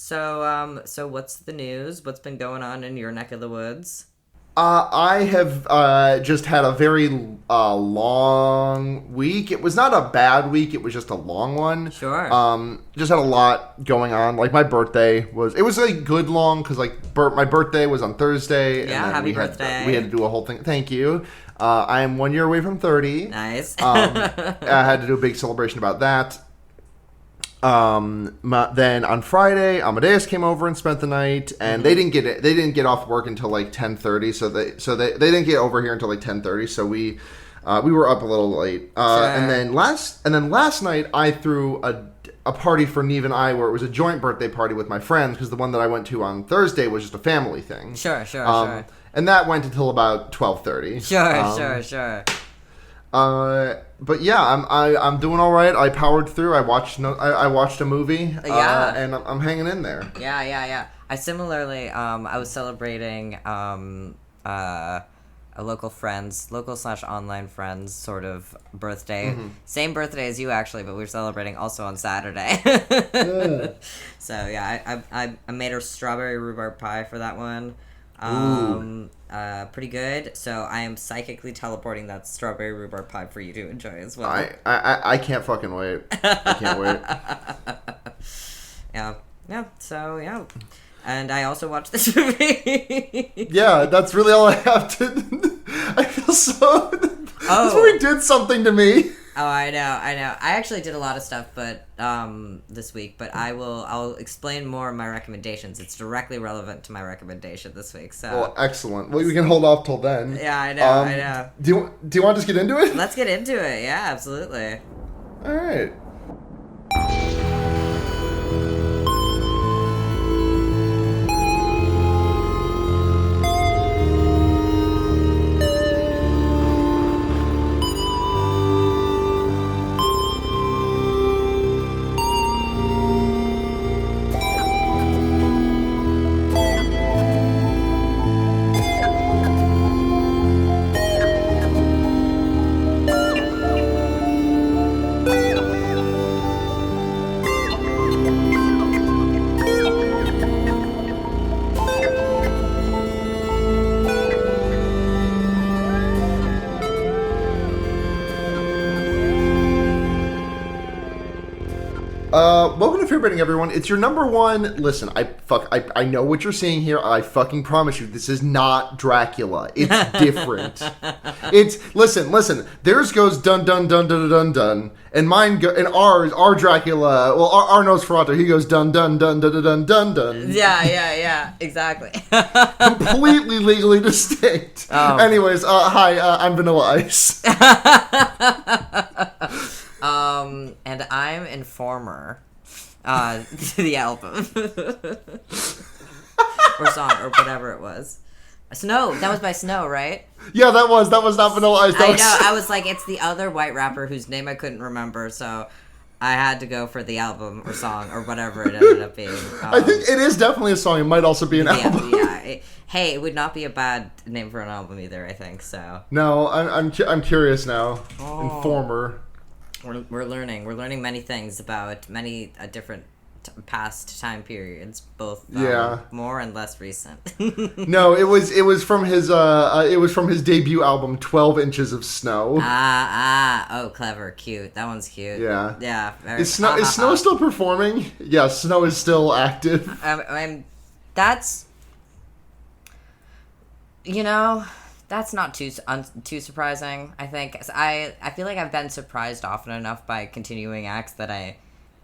So what's the news? What's been going on in your neck of the woods? I have just had a very long week. It was not a bad week. It was just a long one. Sure. Just had a lot going on. Like my birthday it was a good long because my birthday was on Thursday. Yeah, and then happy birthday. We had to do a whole thing. Thank you. I am 1 year away from 30. Nice. I had to do a big celebration about that. Then on Friday, Amadeus came over and spent the night, and they didn't get off work until like 10:30, so they didn't get over here until like 10:30, so we were up a little late. Sure. And then last night I threw a party for Neve and I where it was a joint birthday party with my friends, because the one that I went to on Thursday was just a family thing. Sure. And that went until about 12:30. Sure. But yeah, I'm doing all right. I powered through. I watched a movie. Yeah. And I'm hanging in there. Yeah. I similarly, I was celebrating a local/online friends sort of birthday. Mm-hmm. Same birthday as you actually, but we were celebrating also on Saturday. Yeah. So yeah, I made her strawberry rhubarb pie for that one. Pretty good. So I am psychically teleporting that strawberry rhubarb pie for you to enjoy as well. I can't fucking wait. I can't wait. Yeah. So yeah, and I also watched this movie. Yeah, that's really all I have to. I feel so. This movie did something to me. Oh, I know. I actually did a lot of stuff, but this week. But I'll explain more of my recommendations. It's directly relevant to my recommendation this week. So. Well, excellent. Well, we can hold off till then. Yeah, I know. Do you want to just get into it? Let's get into it. Yeah, absolutely. All right. Welcome to Fear Baiting, everyone. It's your number one. Listen, I know what you're seeing here. I fucking promise you, this is not Dracula. It's different. Listen. Theirs goes dun dun dun dun dun dun, and our Dracula. Well, our Nosferatu, he goes dun dun dun dun dun dun dun. Yeah, exactly. Completely legally distinct. Anyways, hi, I'm Vanilla Ice. And I'm Informer, the album, or song, or whatever it was. Snow, that was by Snow, right? Yeah, that was not Vanilla Ice. I was like, it's the other white rapper whose name I couldn't remember, so I had to go for the album or song or whatever it ended up being. I think it is definitely a song. It might also be an album. Yeah. Hey, it would not be a bad name for an album either, I think, so. No, I'm curious now. Informer. We're learning many things about many different past time periods, both more and less recent. No, it was from his debut album 12 Inches of Snow. Oh, clever, cute. That one's cute. Yeah. Is Snow still performing? Yeah, Snow is still active. That's that's not too surprising, I think. I feel like I've been surprised often enough by continuing acts that I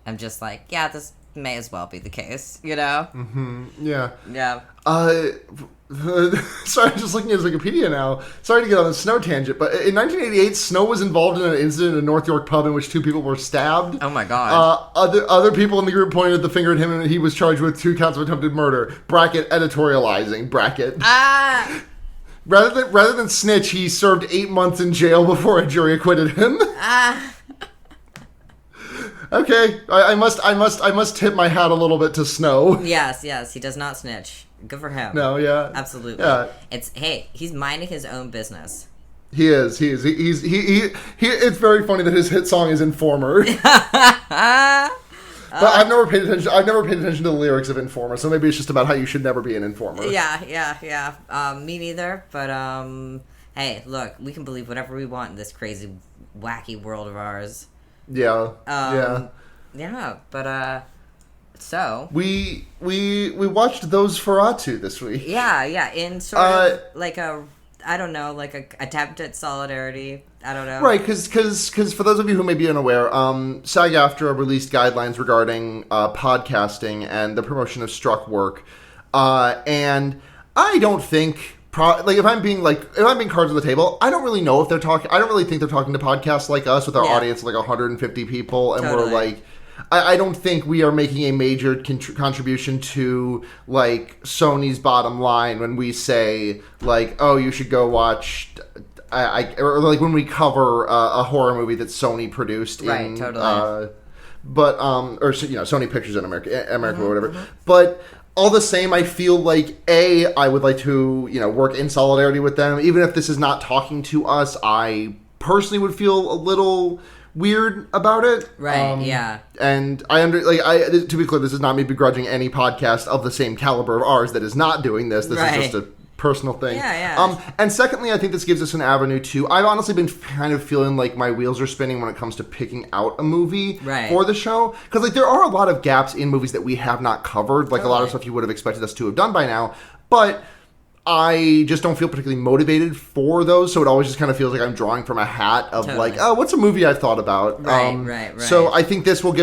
am just like, yeah, this may as well be the case, Mm-hmm. Yeah. Yeah. Sorry, I'm just looking at his Wikipedia now. Sorry to get on the Snow tangent, but in 1988, Snow was involved in an incident in a North York pub in which 2 people were stabbed. Oh my god. Other people in the group pointed the finger at him, and he was charged with 2 counts of attempted murder. Bracket editorializing. Bracket. Rather than snitch, he served 8 months in jail before a jury acquitted him. Okay, I must tip my hat a little bit to Snow. Yes, he does not snitch. Good for him. No, yeah, absolutely. Yeah. He's minding his own business. He is. It's very funny that his hit song is Informer. But I've never paid attention. I've never paid attention to the lyrics of Informer, so maybe it's just about how you should never be an informer. Yeah. Me neither. But hey, look, we can believe whatever we want in this crazy, wacky world of ours. Yeah. Yeah. But so we watched Nosferatu this week. Yeah. In sort of like a, I don't know, like a attempt at solidarity. I don't know. Right, because for those of you who may be unaware, SAG-AFTRA released guidelines regarding podcasting and the promotion of struck work, and I don't think if I'm being cards on the table, I don't really know if they're talking. I don't really think they're talking to podcasts like us with our audience of like 150 people, and totally. we're like. I don't think we are making a major contribution to, like, Sony's bottom line when we say, like, oh, you should go watch, or like when we cover a horror movie that Sony produced right, totally. Sony Pictures in America or whatever. But all the same, I feel like, I would like to, work in solidarity with them. Even if this is not talking to us, I personally would feel a little weird about it. Right, yeah. And to be clear, this is not me begrudging any podcast of the same caliber of ours that is not doing this. This is just a personal thing. Yeah. And secondly, I think this gives us an avenue too. I've honestly been kind of feeling like my wheels are spinning when it comes to picking out a movie for the show. Because like there are a lot of gaps in movies that we have not covered. Like a lot of stuff you would have expected us to have done by now. But I just don't feel particularly motivated for those, so it always just kind of feels like I'm drawing from a hat of like, oh, what's a movie I've thought about? Right. So I think this will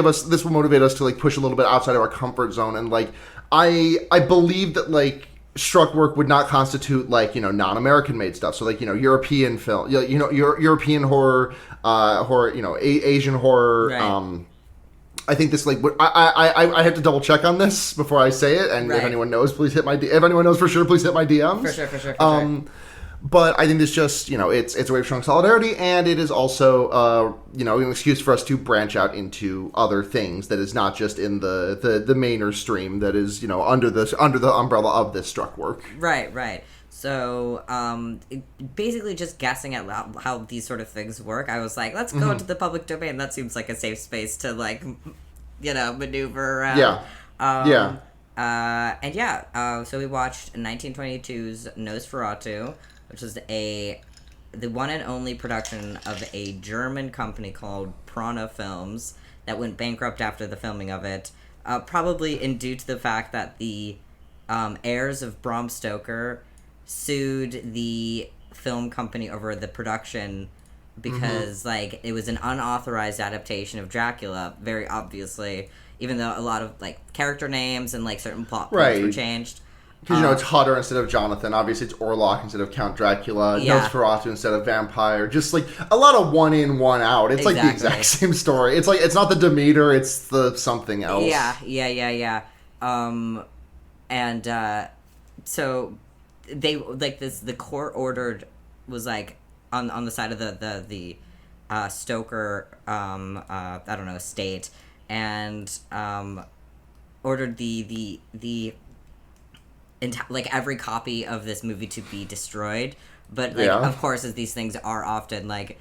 motivate us to like push a little bit outside of our comfort zone, and like I believe that like struck work would not constitute like non-American made stuff. So like European film, European horror, Asian horror. Right. I think this I have to double check on this before I say it, and if anyone knows, please hit my. If anyone knows for sure, please hit my DMs. For sure. But I think this just it's a way of showing solidarity, and it is also an excuse for us to branch out into other things that is not just in the mainer stream that is under the umbrella of this struck work. Right. So, basically just guessing at how these sort of things work, I was like, let's go into the public domain. That seems like a safe space to, like, maneuver around. So we watched 1922's Nosferatu, which is the one and only production of a German company called Prana Films that went bankrupt after the filming of it, probably due to the fact that the heirs of Bram Stoker sued the film company over the production because like it was an unauthorized adaptation of Dracula, very obviously, even though a lot of like character names and like certain plot points were changed. Because it's Hutter instead of Jonathan. Obviously, it's Orlok instead of Count Dracula. Nosferatu instead of Vampire. Just like a lot of one in, one out. It's like the exact same story. It's like it's not the Demeter. It's the something else. Yeah. So they like this. The court ordered was like on the side of the Stoker estate, and ordered the like every copy of this movie to be destroyed. But like of course, as these things are often like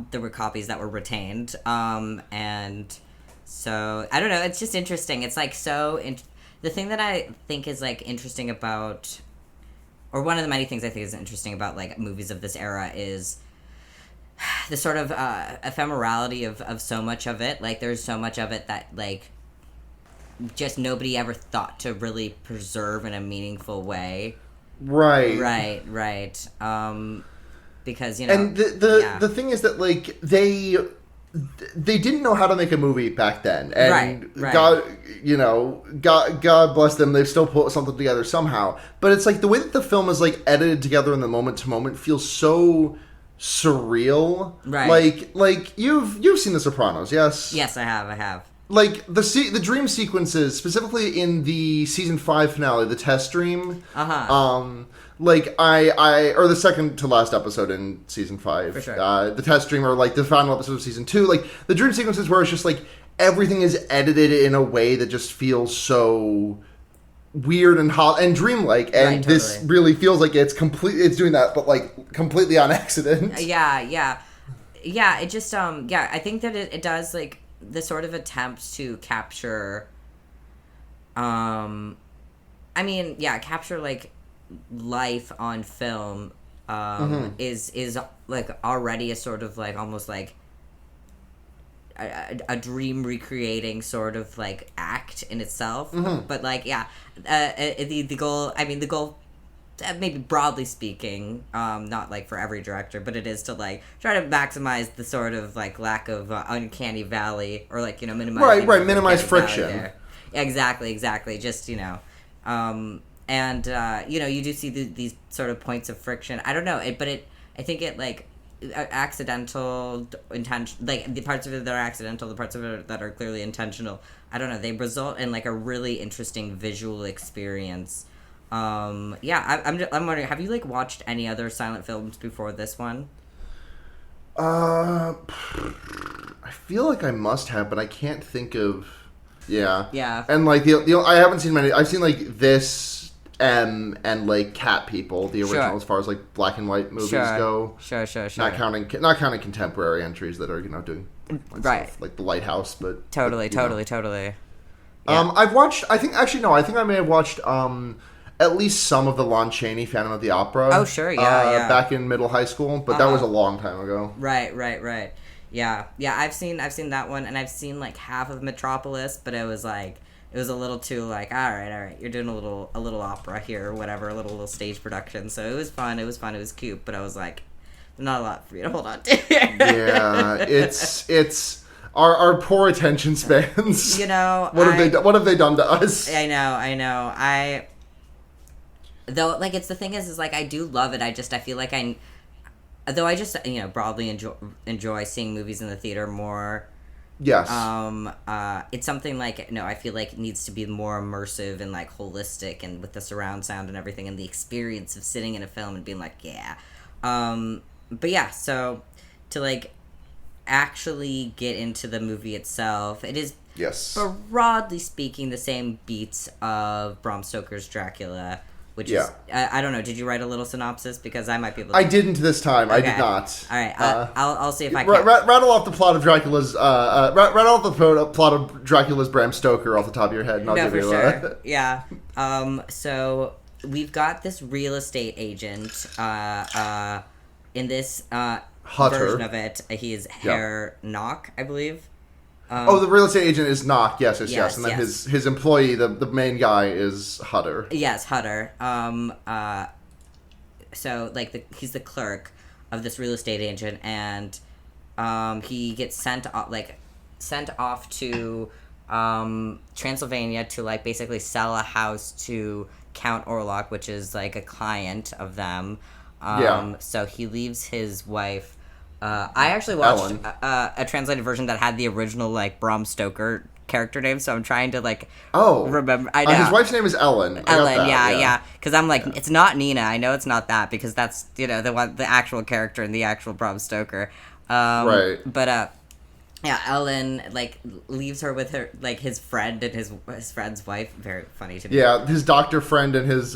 there were copies that were retained. And so I don't know. It's just interesting. It's like the thing that I think is like interesting about. Or one of the many things I think is interesting about, like, movies of this era is the sort of ephemerality of so much of it. Like, there's so much of it that, like, just nobody ever thought to really preserve in a meaningful way. Right. Because, And the thing is that, like, they didn't know how to make a movie back then, and right. God bless them, they've still put something together somehow. But it's like the way that the film is like edited together in the moment to moment feels so surreal. Right. Like you've seen The Sopranos, yes? Yes, I have. Like the dream sequences, specifically in the season 5 finale, the test dream. Like or the second to last episode in season 5. For sure. The test dream, or like the final episode of season 2. Like the dream sequences where it's just like everything is edited in a way that just feels so weird and hot and dreamlike, and this really feels like it's doing that, but like completely on accident. Yeah. It just I think that it does like the sort of attempt to capture, capture like life on film, is like already a sort of like almost like a dream recreating sort of like act in itself. But like the goal, maybe broadly speaking, not like for every director, but it is to like try to maximize the sort of like lack of uncanny valley, or like, minimize minimize friction. Exactly just you do see these sort of points of friction. I don't know it, but I think it like accidental intention, like the parts of it that are accidental, the parts of it that are clearly intentional, I don't know, they result in like a really interesting visual experience. I'm wondering, have you like watched any other silent films before this one? I feel like I must have, but I can't think of. Yeah. And like the I haven't seen many. I've seen like this and like Cat People, the original, as far as like black and white movies go. Sure. Not counting contemporary entries that are doing stuff, like The Lighthouse, but totally. Yeah. I've watched. I think I may have watched at least some of the Lon Chaney Phantom of the Opera. Oh sure, yeah. Back in middle high school, but that was a long time ago. Right. Yeah. I've seen that one, and I've seen like half of Metropolis, but it was a little too like, all right, you're doing a little opera here or whatever, a little stage production. So it was fun. It was cute, but I was like, not a lot for me to hold on to. Yeah, it's our poor attention spans. What have they done to us? I know. Though, like, it's the thing is like, I do love it. I feel like broadly enjoy seeing movies in the theater more. Yes. It's something like, I feel like it needs to be more immersive and like holistic, and with the surround sound and everything, and the experience of sitting in a film and being like, yeah. But yeah, so to like actually get into the movie itself, it is, yes, broadly speaking, the same beats of Bram Stoker's Dracula. Which is, I don't know, did you write a little synopsis? Because I might be able to. I didn't this time. Okay. I did not. All right, I'll see if I can. Rattle off the plot of Dracula's, rattle off the plot of Dracula's Bram Stoker off the top of your head, and I'll give you sure. Yeah. So we've got this real estate agent, in this, version of it. He is Herr Knock, I believe. The real estate agent is Knock, yes. And then his employee, the main guy, is Hutter. Yes, Hutter. So, like, he's the clerk of this real estate agent, and he gets sent off to Transylvania to, like, basically sell a house to Count Orlok, which is, like, a client of them. So he leaves his wife. I actually watched a translated version that had the original, like, Bram Stoker character name, so I'm trying to, like, remember. I know. His wife's name is Ellen. Ellen, yeah. Because I'm like, it's not Nina. I know it's not that, because that's, the actual character in the actual Bram Stoker. Right. But, Ellen, like, leaves her with her, like, his friend and his friend's wife. Very funny to me. Yeah, his doctor friend and his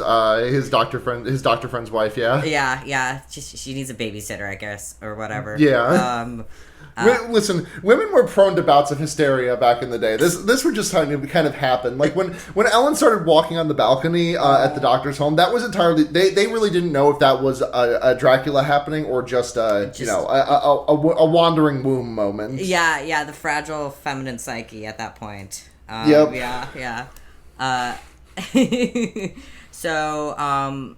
doctor friend's wife, yeah. Yeah. She needs a babysitter, I guess, or whatever. Yeah. Listen, women were prone to bouts of hysteria back in the day. This would just kind of happen. Like when Ellen started walking on the balcony at the doctor's home, that was entirely. They really didn't know if that was a Dracula happening or just a wandering womb moment. Yeah, the fragile feminine psyche at that point. Yep. Yeah. So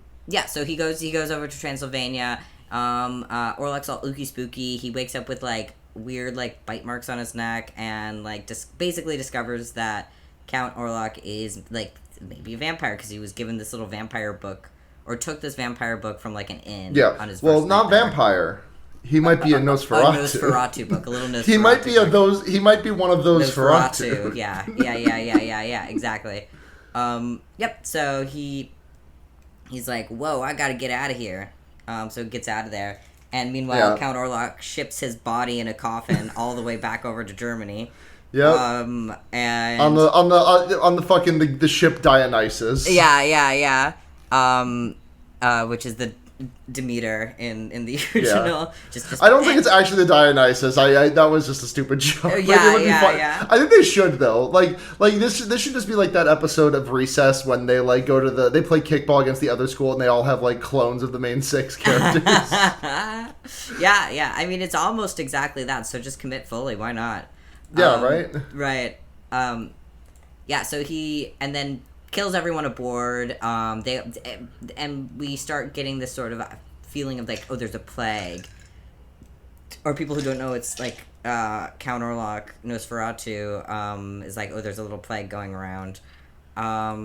he goes over to Transylvania. Orlok's all ooky spooky. He wakes up with like weird like bite marks on his neck, and like basically discovers that Count Orlok is like maybe a vampire, because he was given this little vampire book, or took this vampire book from like an inn. Yeah. On his well, not vampire. He might be a Nosferatu. A Nosferatu book, a little Nosferatu. He might be He might be one of those Nosferatu. Yeah. Exactly. Yep. So he's like, whoa, I gotta get out of here. So he gets out of there, and meanwhile, Count Orlok ships his body in a coffin all the way back over to Germany. Yep. And on the fucking the ship Dionysus. Yeah. Which is the Demeter in the original. Just I don't think it's actually the Dionysus. I that was just a stupid joke. Like, yeah, it would be fun. yeah. I think they should though. Like this should just be like that episode of Recess when they like go to they play kickball against the other school and they all have like clones of the main 6 characters. yeah. I mean, it's almost exactly that. So just commit fully. Why not? Yeah. Right. Right. Yeah. So he and then kills everyone aboard. And we start getting this sort of feeling of like, oh, there's a plague, or people who don't know, it's like Count Orlok Nosferatu is like, oh, there's a little plague going around,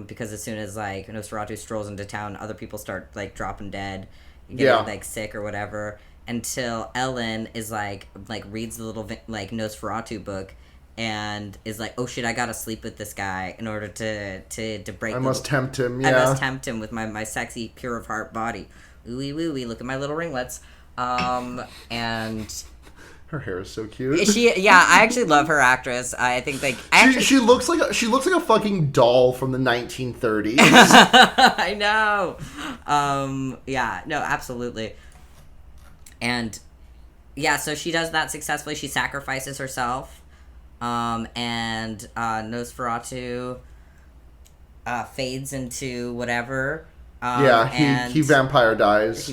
because as soon as like Nosferatu strolls into town, other people start like dropping dead, getting like sick or whatever, until Ellen is like reads the little like Nosferatu book. And is like, oh shit, I gotta sleep with this guy in order to break. I must tempt him. Yeah. I must tempt him with my sexy, pure of heart body. Ooey wooey, look at my little ringlets. And her hair is so cute. I actually love her actress. I think like she looks like a fucking doll from the 1930s. I know. Yeah, no, absolutely. And yeah, so she does that successfully. She sacrifices herself. And Nosferatu fades into whatever. He vampire dies.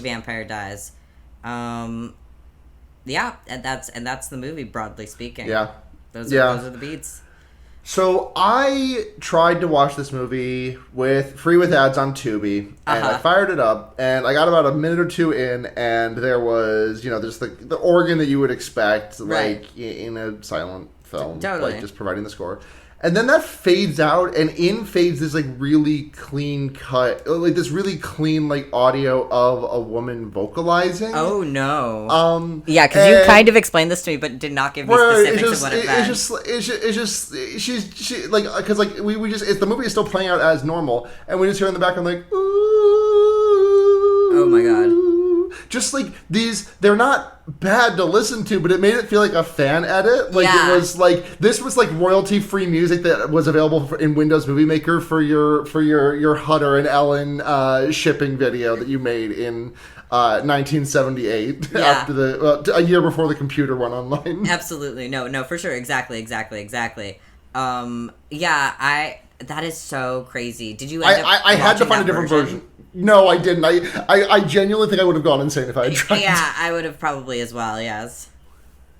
Yeah, and that's the movie, broadly speaking. Yeah. Those are the beats. So I tried to watch this movie free with ads on Tubi, and I fired it up, and I got about a minute or two in, and there was, there's the organ that you would expect, like in a silent film, totally. Like just providing the score. And then that fades out, and in fades this like really clean cut, like this really clean like audio of a woman vocalizing. Oh no! Yeah, because you kind of explained this to me, but did not give me specifics of what it meant. She like because like we just the movie is still playing out as normal, and we just hear in the background like, ooh. Oh my god! Just like they're not bad to listen to, but it made it feel like a fan edit. Like it was like this was like royalty free music that was available in Windows Movie Maker for your Hutter and Ellen shipping video that you made in 1978 after a year before the computer went online. Absolutely, no, for sure, exactly. That is so crazy. Did you? I had to find a different version. No, I didn't. I genuinely think I would have gone insane if I had tried. Yeah, I would have probably as well. Yes.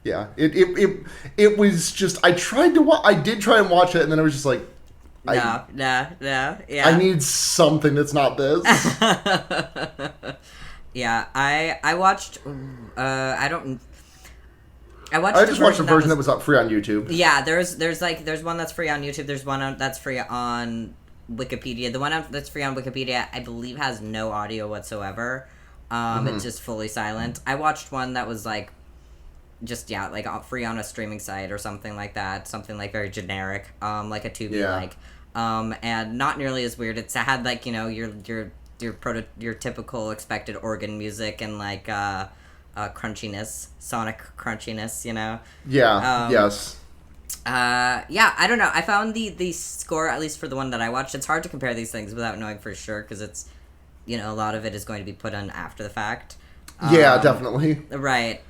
Yeah, it was just I did try and watch it, and then I was just like, no. Yeah. I need something that's not this. Yeah, I watched. I just watched the version that was up free on YouTube. Yeah, there's one that's free on YouTube. There's one that's free on Wikipedia. The one that's free on Wikipedia, I believe, has no audio whatsoever. It's just fully silent. I watched one that was like just like free on a streaming site or something like that, something like very generic, like a Tubi and not nearly as weird. It had like your typical expected organ music and like crunchiness, sonic crunchiness, yes. I don't know. I found the score, at least for the one that I watched, it's hard to compare these things without knowing for sure, because it's, a lot of it is going to be put on after the fact. Yeah, definitely. Right.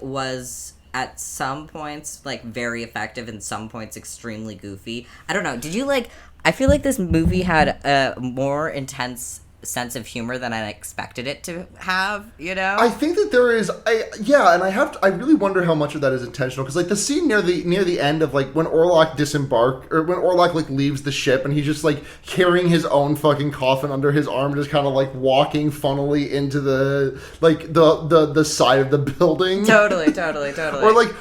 Was at some points, very effective, and some points extremely goofy. I don't know. Did you, I feel like this movie had a more intense sense of humor than I expected it to have, I think that there is, and I really wonder how much of that is intentional, because the scene near the end of when Orlok when Orlok leaves the ship and he's just carrying his own fucking coffin under his arm, just kind of walking funnily into the side of the building. Totally.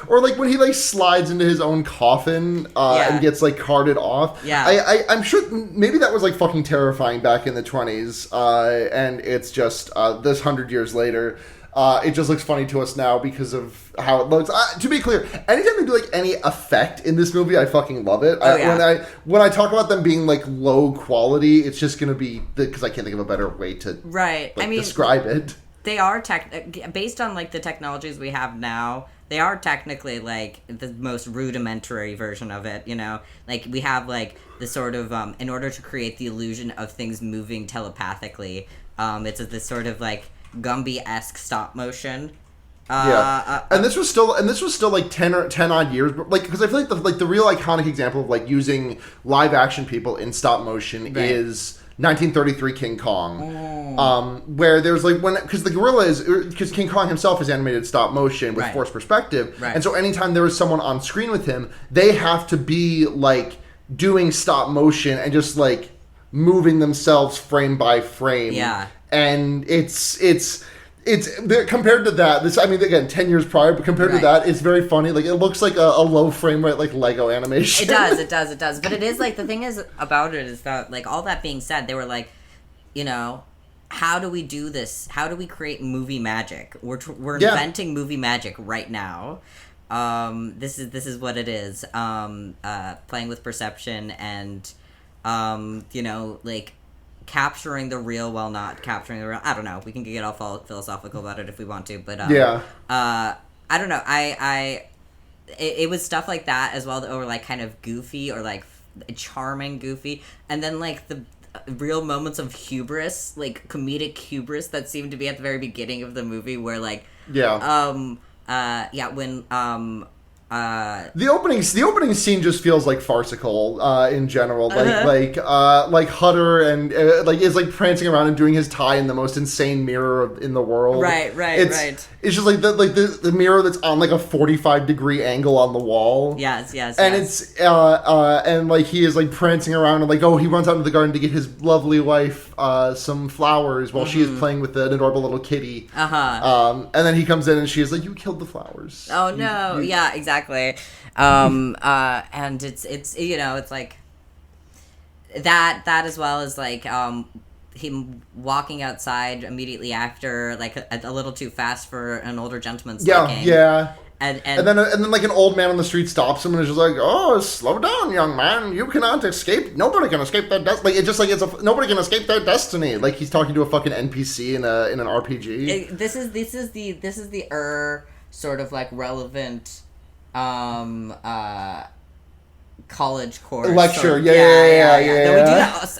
Or when he slides into his own coffin and gets carted off. Yeah. I'm sure maybe that was fucking terrifying back in the 20s. And it's just this 100 years later, it just looks funny to us now because of how it looks. To be clear, anytime they do any effect in this movie, I fucking love it. When I talk about them being low quality, it's just gonna be because I can't think of a better way to describe it. They are based on the technologies we have now. They are technically the most rudimentary version of it, we have the sort of in order to create the illusion of things moving telepathically, It's this sort of like Gumby-esque stop motion. And this was still like 10 odd years, like, because I feel like the real iconic example of like using live action people in stop motion is 1933 King Kong, where there's like because the gorilla because King Kong himself is animated stop motion with forced perspective, and so anytime there is someone on screen with him, they have to be like doing stop motion and just like moving themselves frame by frame, and it's compared to that, this, I mean, again, 10 years prior, but compared to that, it's very funny. Like, it looks like a low frame rate, like, Lego animation. It does. But it is, like, the thing is about it is that, like, all that being said, they were like, you know, how do we do this? How do we create movie magic? We're inventing movie magic right now. This is what it is. Playing with perception and, you know, like, capturing the real while not capturing the real. I don't know. We can get all philosophical about it if we want to, but I don't know. It was stuff like that as well that were like kind of goofy or like charming goofy, and then like the real moments of hubris, like comedic hubris that seemed to be at the very beginning of the movie, where like when the opening scene just feels like farcical in general, like Hutter and like is like prancing around and doing his tie in the most insane mirror in the world. Right. It's just like the mirror that's on like a 45-degree angle on the wall. Yes. And it's and like he is like prancing around and like he runs out into the garden to get his lovely wife some flowers while she is playing with an adorable little kitty. And then he comes in and she is like, "You killed the flowers." Oh no! Yeah, exactly. And it's you know, it's like that as well as like him walking outside immediately after, like a little too fast for an older gentleman's liking. Yeah. And then like an old man on the street stops him and is just like, "Oh, slow down, young man. You cannot escape. Nobody can escape their destiny." Like, it's just like nobody can escape their destiny. Like he's talking to a fucking NPC in an RPG. This is the sort of like relevant college course lecture. Yeah. We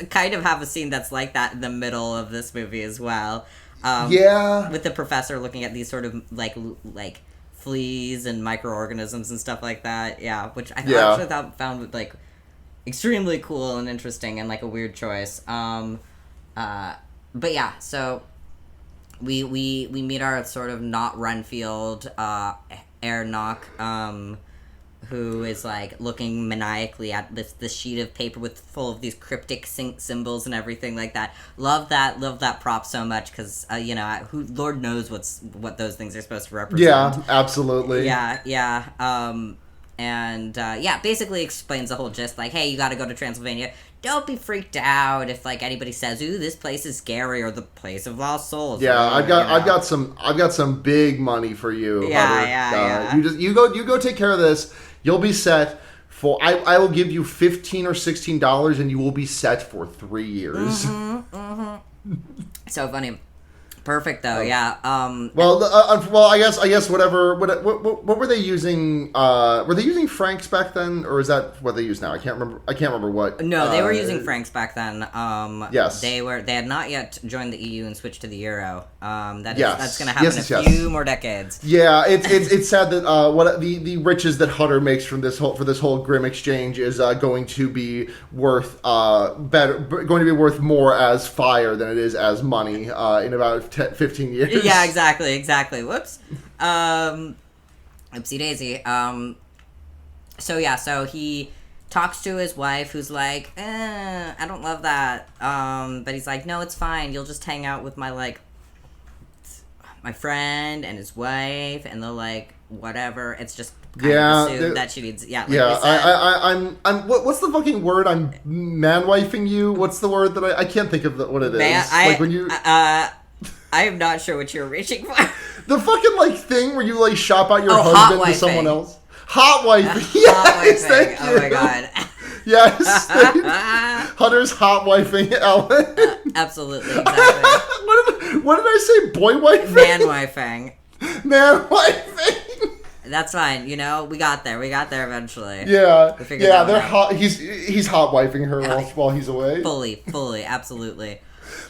do kind of have a scene that's like that in the middle of this movie as well. With the professor looking at these sort of like fleas and microorganisms and stuff like that. Yeah, which I actually found like extremely cool and interesting and like a weird choice. But yeah, so we meet our sort of not Renfield Airnock, who is like looking maniacally at this sheet of paper full of these cryptic symbols and everything like that. Love that prop so much because you know, Lord knows what those things are supposed to represent. Yeah, absolutely. Basically explains the whole gist. Like, hey, you got to go to Transylvania. Don't be freaked out if like anybody says, "Ooh, this place is scary," or the place of lost souls. Yeah, I've got some big money for you. Yeah. You go take care of this. You'll be set for. I will give you $15 or $16, and you will be set for 3 years. So funny. Perfect though, yeah. Well, I guess whatever. What were they using? Were they using francs back then, or is that what they use now? I can't remember what. No, they were using francs back then. Yes, they had not yet joined the EU and switched to the euro. That's going to happen in a few more decades. Yeah, it's sad that what the riches that Hutter makes from this whole Grim exchange is going to be worth more as fire than it is as money in about 15 years. Yeah, exactly. Whoops. Oopsie daisy. So he talks to his wife, who's like, I don't love that. But he's like, no, it's fine. You'll just hang out with my friend and his wife, and they'll like whatever. It's just kind of assumed that she needs. Yeah. I'm. What's the fucking word? I'm man-wifing you. What's the word that I can't think of what it is? When you. I am not sure what you're reaching for. The fucking thing where you shop out your husband to someone else. Hot wifing. Yes, thank you. Oh my god. Yes. Hutter's hot wifing Ellen. Absolutely, exactly. What did I say? Boy wifing? Man wifing. Man wifing. That's fine. You know, we got there eventually. Yeah. They're hot. He's hot wifing her while he's away. Fully, absolutely.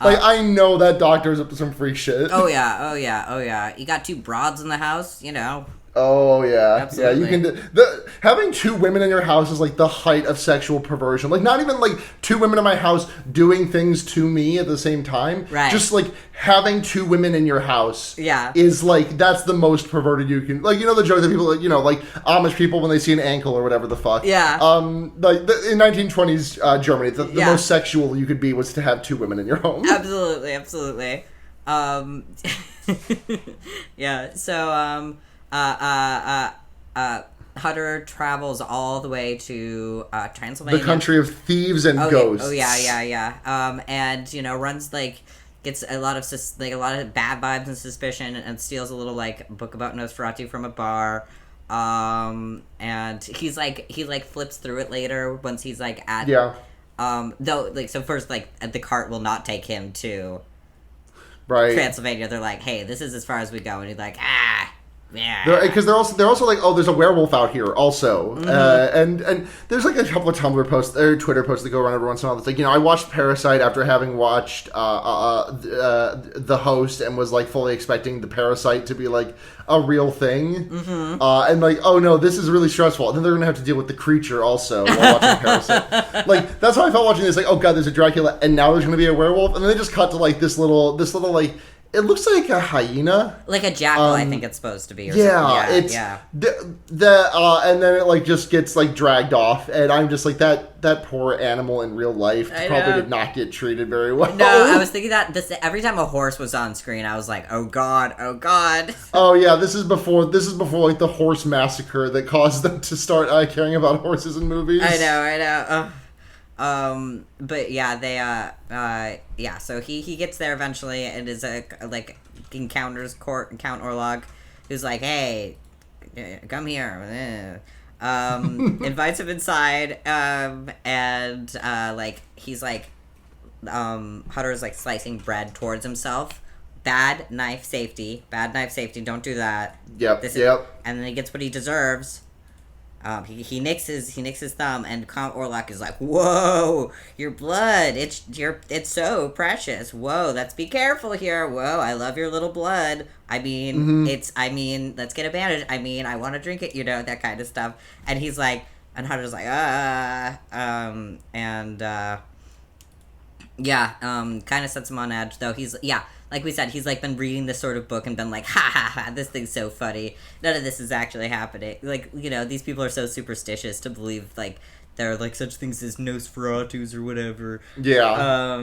Like, I know that doctor's up to some freak shit. Oh yeah. You got two broads in the house, you know. Oh yeah, Absolutely. yeah. You can having two women in your house is like the height of sexual perversion. Like not even like two women in my house doing things to me at the same time. Right. Just like having two women in your house. Yeah. Is like that's the most perverted you can. Like you know the joke that people like like Amish people when they see an ankle or whatever the fuck. Yeah. Like in 1920s Germany, the most sexual you could be was to have two women in your home. Absolutely. Yeah. So Hutter travels all the way to Transylvania, The country of thieves and ghosts. And runs gets a lot of a lot of bad vibes and suspicion, and steals a little book about Nosferatu from a bar. And he flips through it later once he's at though so first the cart will not take him to Transylvania. They're like, hey, this is as far as we go, and he's like, yeah, because they're also like, oh, there's a werewolf out here also, and there's a couple of Tumblr posts or Twitter posts that go around every once in a while. It's I watched Parasite after having watched The Host and was fully expecting the Parasite to be a real thing, and oh no, this is really stressful. And then they're gonna have to deal with the creature also while watching Parasite. That's how I felt watching this. Oh god, there's a Dracula, and now there's gonna be a werewolf, and then they just cut to this little it looks like a hyena. Like a jackal, I think it's supposed to be. Or it's... Yeah. And then it, just gets, dragged off. And I'm just that poor animal in real life probably did not get treated very well. No, I was thinking that every time a horse was on screen, I was like, oh god. Oh, yeah, this is before, the horse massacre that caused them to start caring about horses in movies. I know. But yeah, they so he gets there eventually and is encounters Count Orlok, who's like, hey, come here, invites him inside, and he's Hutter's slicing bread towards himself. Bad knife safety, don't do that. Yep. And then he gets what he deserves. He nicks his thumb, and Count Orlok is like, "Whoa, your blood! It's so precious. Whoa, let's be careful here. Whoa, I love your little blood. I mean, let's get a bandage. I mean, I want to drink it. That kind of stuff." And he's like, and Hunter's like, kind of sets him on edge, though. Like we said, he's been reading this sort of book and been like, ha ha ha, this thing's so funny. None of this is actually happening. These people are so superstitious to believe there are such things as Nosferatus or whatever. Yeah.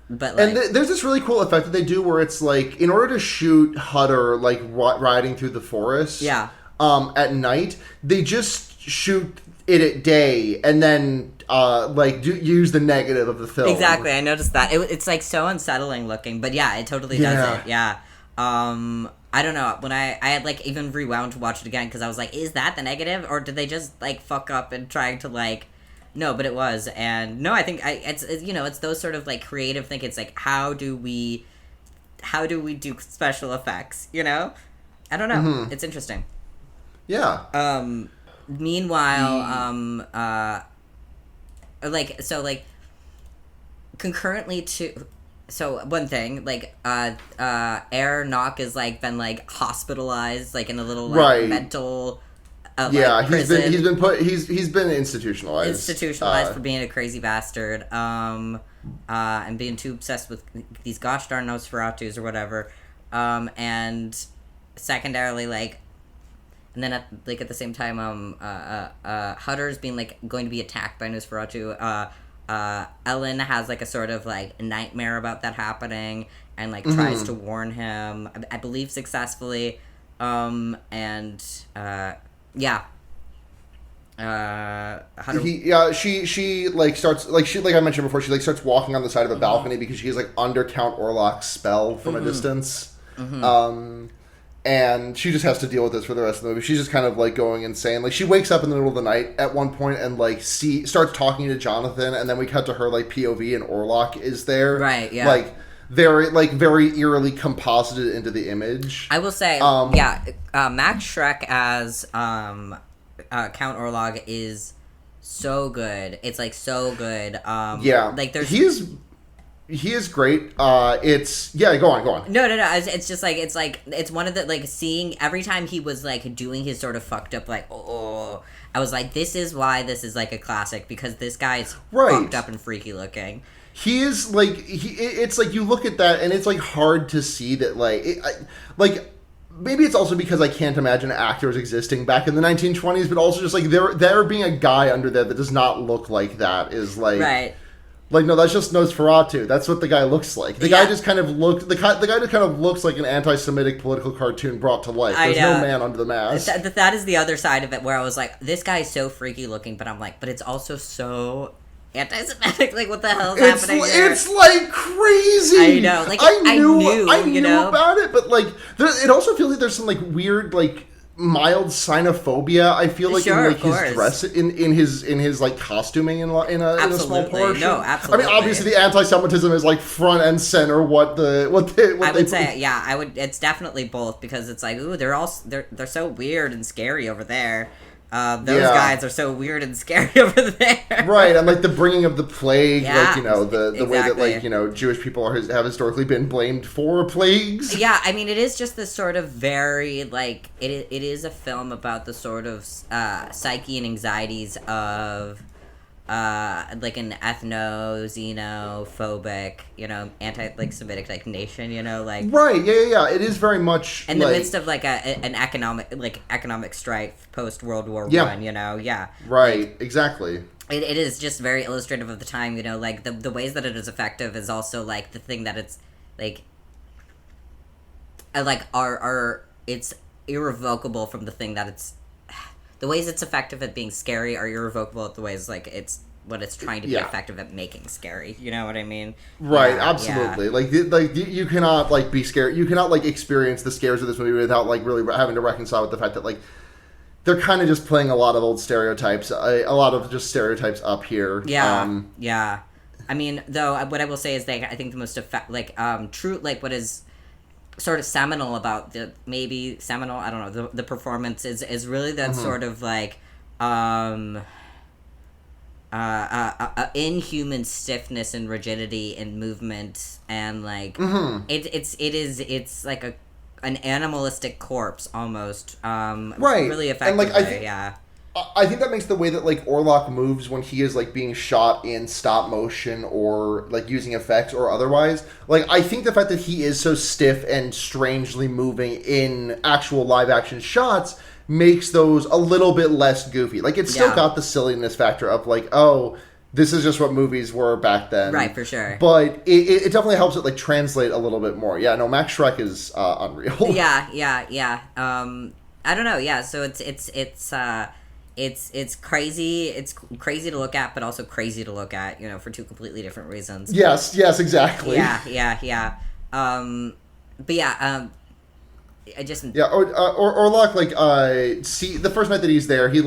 But there's this really cool effect that they do where it's in order to shoot Hutter riding through the forest. Yeah. At night, they just shoot it at day and then use the negative of the film. Exactly, I noticed that. It's so unsettling looking, but yeah, it totally does it. Yeah. I don't know, when I had even rewound to watch it again because I was like, is that the negative, or did they just fuck up and trying to no, but it was. And no, I think it's those sort of creative think. It's how do we do special effects, I don't know. Mm-hmm. It's interesting. Yeah. Meanwhile, concurrently to, so one thing, Air Knock is been hospitalized in a little mental prison. he's been institutionalized for being a crazy bastard, and being too obsessed with these gosh darn Nosferatus or whatever, and secondarily and then at the same time, Hutter's being going to be attacked by Nosferatu. Ellen has a sort of nightmare about that happening, and tries to warn him. I believe successfully. Hutter, she starts I mentioned before, she starts walking on the side of a balcony because she's under Count Orlok's spell from a distance. And she just has to deal with this for the rest of the movie. She's just kind of going insane. She wakes up in the middle of the night at one point and starts talking to Jonathan, and then we cut to her POV, and Orlok is there. Right, yeah. Very eerily composited into the image. I will say, Max Schreck as Count Orlok is so good. It's like so good. Yeah, like there's he is great. It's go on. No. It's just like it's one of the like seeing every time he was like doing his sort of fucked up like I was like, this is why this is like a classic, because this guy is fucked up and freaky looking. He is like it's like you look at that and it's like hard to see that like maybe it's also because I can't imagine actors existing back in the 1920s, but also just like there being a guy under there that does not look like that is like right. Like, no, that's just Nosferatu. That's what the guy looks like. The guy just kind of looked... The guy just kind of looks like an anti-Semitic political cartoon brought to life. There's no man under the mask. That is the other side of it, where I was like, this guy is so freaky looking, but I'm like, but it's also so anti-Semitic. Like, what the hell is happening here? It's like crazy. I know. Like, I knew about it, but like, it also feels like there's some like weird like mild xenophobia. I feel like in like his dress, in his like costuming in a small portion. No, absolutely. I mean, obviously the anti-Semitism is like front and center. I would say, yeah, I would. It's definitely both, because it's like, ooh, they're so weird and scary over there. Those guys are so weird and scary over there. Right, and like the bringing of the plague, like, you know, the way that, like, you know, Jewish people have historically been blamed for plagues. Yeah, I mean, it is just this sort of very, like, it is a film about the sort of psyche and anxieties of like an xenophobic, you know, Semitic like nation, you know, like right, yeah. It is very much in the midst of like an economic strife post World War I, you know, right, like, exactly. It is just very illustrative of the time, you know, like the ways that it is effective is also like the thing that it's like it's irrevocable from the thing that it's. The ways it's effective at being scary are irrevocable at the ways, like, it's what it's trying to be effective at making scary. You know what I mean? Right, absolutely. Yeah. Like you cannot, like, be scared. You cannot, like, experience the scares of this movie without, like, really having to reconcile with the fact that, like, they're kind of just playing a lot of old stereotypes. A lot of just stereotypes up here. Yeah, yeah. I mean, though, what I will say is, I think the most true, like, what is sort of seminal about I don't know, the performance is really that sort of like inhuman stiffness and rigidity in movement, and like it's like an animalistic corpse almost, right, really effectively. And like, I think that makes the way that, like, Orlok moves when he is, like, being shot in stop motion or, like, using effects or otherwise. Like, I think the fact that he is so stiff and strangely moving in actual live-action shots makes those a little bit less goofy. Like, it's still got the silliness factor of, like, oh, this is just what movies were back then. Right, for sure. But it definitely helps it, like, translate a little bit more. Yeah, no, Max Schreck is unreal. Yeah. I don't know, yeah, so it's crazy. It's crazy to look at, but also crazy to look at, you know, for two completely different reasons. Yes, exactly. Yeah. But yeah, I just Orlok, like, see, the first night that he's there, he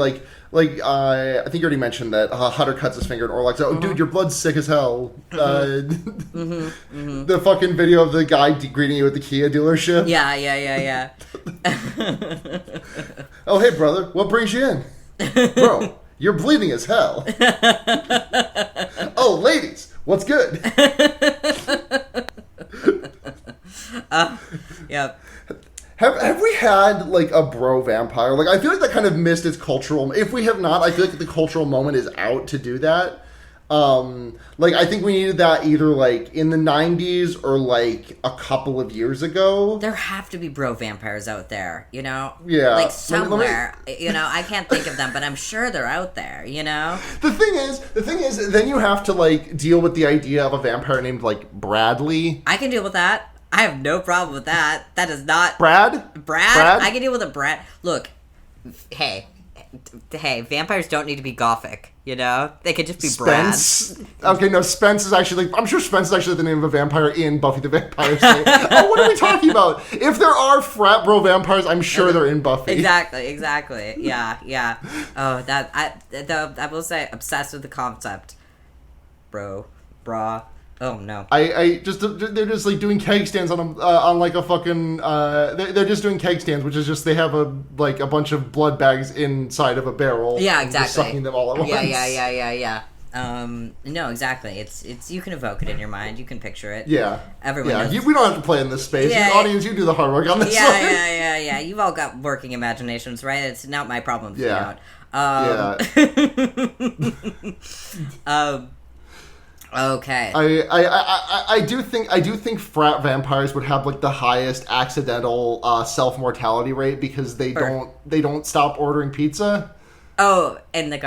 I think you already mentioned that Hutter cuts his finger and Orlok's like, oh, dude, your blood's sick as hell. The fucking video of the guy greeting you at the Kia dealership. Yeah. Oh, hey, brother, what brings you in? Bro, you're bleeding as hell. Oh, ladies, what's good? Yeah. Have we had, like, a bro vampire? Like, I feel like that kind of missed its cultural... If we have not, I feel like the cultural moment is out to do that. Like, I think we needed that either, like, in the 90s or, like, a couple of years ago. There have to be bro vampires out there, you know? Yeah. Like, somewhere. You know, I can't think of them, but I'm sure they're out there, you know? The thing is, then you have to, like, deal with the idea of a vampire named, like, Bradley. I can deal with that. I have no problem with that. That is not... Brad? I can deal with a Brad. Look, hey, vampires don't need to be gothic, you know? They could just be Spence? Brad. Okay, no, Spence is actually... I'm sure Spence is actually the name of a vampire in Buffy the Vampire Slayer. Oh, what are we talking about? If there are frat bro vampires, I'm sure they're in Buffy. Exactly. Yeah. Oh, I will say, obsessed with the concept. Bra. Oh no. I just they're just like doing keg stands on like a fucking they're just doing keg stands, which is just they have a bunch of blood bags inside of a barrel. Yeah, and exactly. just sucking them all at once. Yeah. No, exactly. It's you can evoke it in your mind. You can picture it. Yeah. Everyone knows. We don't have to play in this space. Yeah, audience, you do the hard work on this one. Yeah. You've all got working imaginations, right? It's not my problem if you don't. Okay. I do think frat vampires would have like the highest accidental self mortality rate because they don't stop ordering pizza. Oh, and that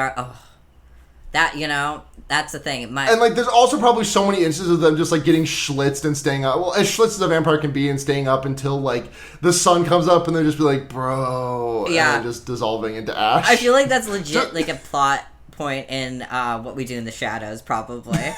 that's the thing. And like, there's also probably so many instances of them just like getting schlitzed and staying up. Well, as schlitzed as a vampire can be, and staying up until like the sun comes up, and they're just be like, bro, and then just dissolving into ash. I feel like that's legit like a plot point in What We Do in the Shadows, probably.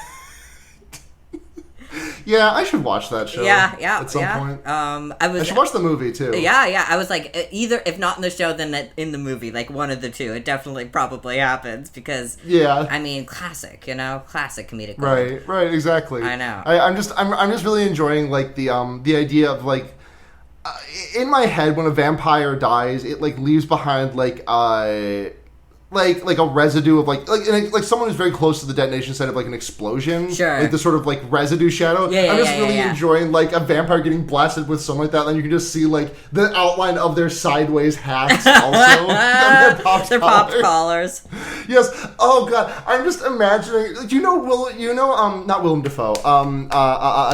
Yeah, I should watch that show. Yeah. At some point. I should watch the movie too. Yeah. I was like, either if not in the show, then in the movie, like one of the two. It definitely probably happens because I mean, classic comedic. Right, exactly. I know. I'm just really enjoying like the idea of like in my head when a vampire dies, it like leaves behind like a residue of like someone who's very close to the detonation site of like an explosion. Sure. Like the sort of like residue shadow. I'm just really enjoying like a vampire getting blasted with something like that, and then you can just see like the outline of their sideways hats also. Their popped collars. Yes. Oh god. I'm just imagining not Willem Dafoe.